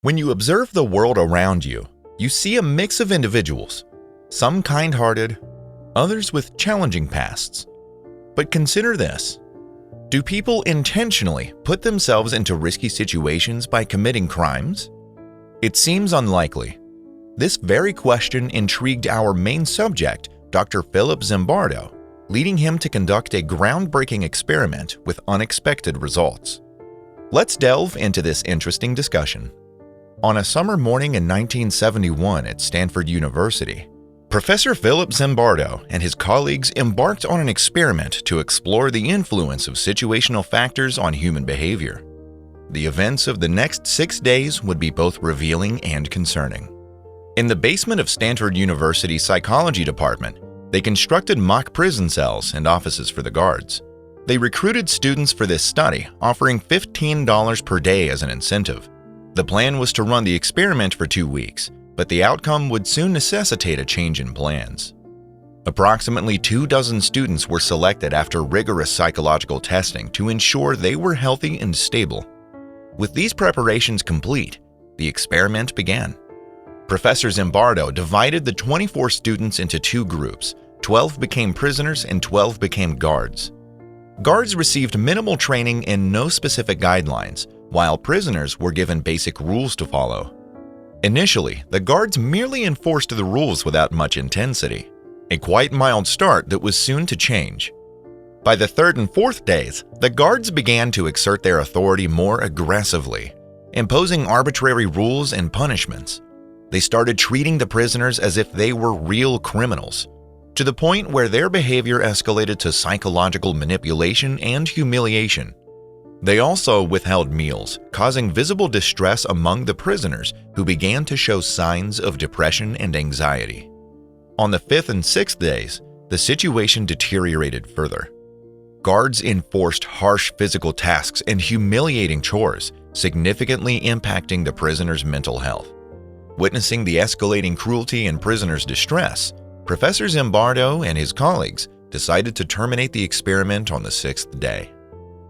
When you observe the world around you, you see a mix of individuals, some kind-hearted, others with challenging pasts. But consider this. Do people intentionally put themselves into risky situations by committing crimes? It seems unlikely. This very question intrigued our main subject, Dr. Philip Zimbardo, leading him to conduct a groundbreaking experiment with unexpected results. Let's delve into this interesting discussion. On a summer morning in 1971 at Stanford University, Professor Philip Zimbardo and his colleagues embarked on an experiment to explore the influence of situational factors on human behavior. The events of the next 6 days would be both revealing and concerning. In the basement of Stanford University's psychology department, they constructed mock prison cells and offices for the guards. They recruited students for this study, offering $15 per day as an incentive. The plan was to run the experiment for 2 weeks, but the outcome would soon necessitate a change in plans. Approximately 24 students were selected after rigorous psychological testing to ensure they were healthy and stable. With these preparations complete, the experiment began. Professor Zimbardo divided the 24 students into 2 groups. 12 became prisoners and 12 became guards. Guards received minimal training and no specific guidelines, while prisoners were given basic rules to follow. Initially, the guards merely enforced the rules without much intensity, a quite mild start that was soon to change. By the 3rd and 4th days, the guards began to exert their authority more aggressively, imposing arbitrary rules and punishments. They started treating the prisoners as if they were real criminals, to the point where their behavior escalated to psychological manipulation and humiliation. They also withheld meals, causing visible distress among the prisoners who began to show signs of depression and anxiety. On the 5th and 6th days, the situation deteriorated further. Guards enforced harsh physical tasks and humiliating chores, significantly impacting the prisoners' mental health. Witnessing the escalating cruelty and prisoners' distress, Professor Zimbardo and his colleagues decided to terminate the experiment on the 6th day.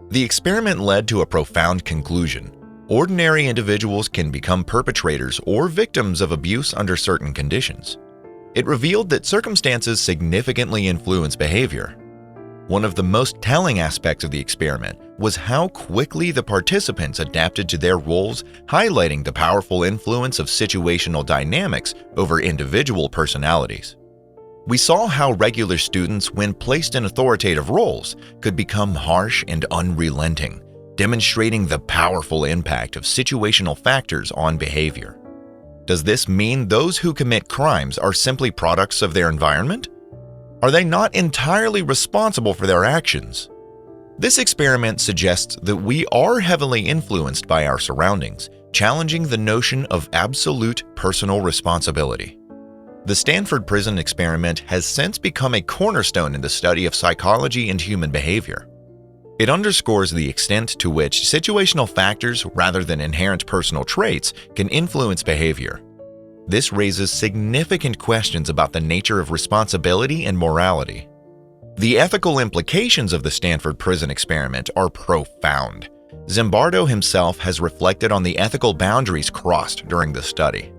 The experiment led to a profound conclusion. Ordinary individuals can become perpetrators or victims of abuse under certain conditions. It revealed that circumstances significantly influence behavior. One of the most telling aspects of the experiment was how quickly the participants adapted to their roles, highlighting the powerful influence of situational dynamics over individual personalities. We saw how regular students, when placed in authoritative roles, could become harsh and unrelenting, demonstrating the powerful impact of situational factors on behavior. Does this mean those who commit crimes are simply products of their environment? Are they not entirely responsible for their actions? This experiment suggests that we are heavily influenced by our surroundings, challenging the notion of absolute personal responsibility. The Stanford Prison Experiment has since become a cornerstone in the study of psychology and human behavior. It underscores the extent to which situational factors, rather than inherent personal traits, can influence behavior. This raises significant questions about the nature of responsibility and morality. The ethical implications of the Stanford Prison Experiment are profound. Zimbardo himself has reflected on the ethical boundaries crossed during the study.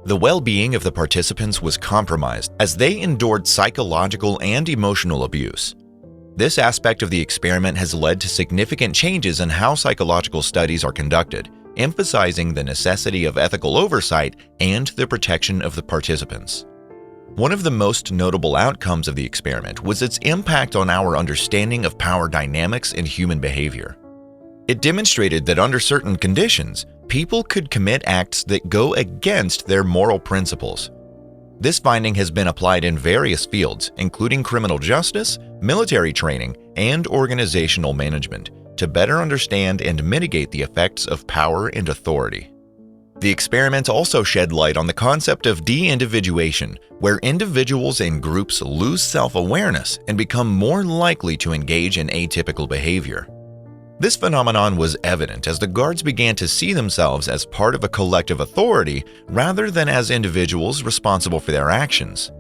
The well-being of the participants was compromised as they endured psychological and emotional abuse. This aspect of the experiment has led to significant changes in how psychological studies are conducted, emphasizing the necessity of ethical oversight and the protection of the participants. One of the most notable outcomes of the experiment was its impact on our understanding of power dynamics in human behavior. It demonstrated that under certain conditions, people could commit acts that go against their moral principles. This finding has been applied in various fields, including criminal justice, military training, and organizational management, to better understand and mitigate the effects of power and authority. The experiment also shed light on the concept of de-individuation, where individuals and groups lose self-awareness and become more likely to engage in atypical behavior. This phenomenon was evident as the guards began to see themselves as part of a collective authority rather than as individuals responsible for their actions.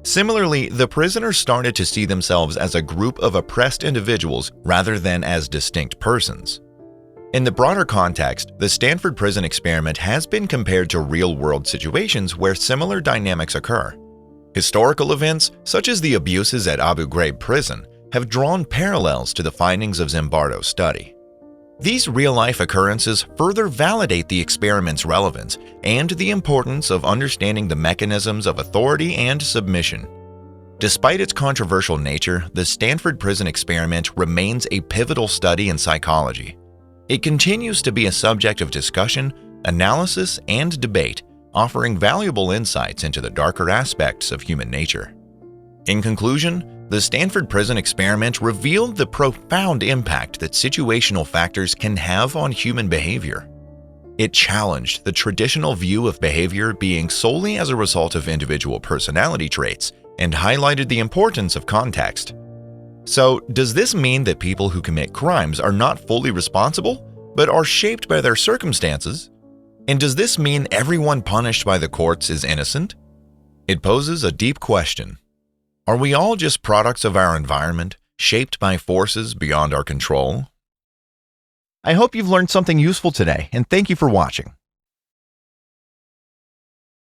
Similarly, the prisoners started to see themselves as a group of oppressed individuals rather than as distinct persons. In the broader context, the Stanford Prison Experiment has been compared to real-world situations where similar dynamics occur. Historical events, such as the abuses at Abu Ghraib prison, have drawn parallels to the findings of Zimbardo's study. These real-life occurrences further validate the experiment's relevance and the importance of understanding the mechanisms of authority and submission. Despite its controversial nature, the Stanford Prison Experiment remains a pivotal study in psychology. It continues to be a subject of discussion, analysis, and debate, offering valuable insights into the darker aspects of human nature. In conclusion, the Stanford Prison Experiment revealed the profound impact that situational factors can have on human behavior. It challenged the traditional view of behavior being solely as a result of individual personality traits and highlighted the importance of context. So, does this mean that people who commit crimes are not fully responsible, but are shaped by their circumstances? And does this mean everyone punished by the courts is innocent? It poses a deep question. Are we all just products of our environment, shaped by forces beyond our control? I hope you've learned something useful today, and thank you for watching.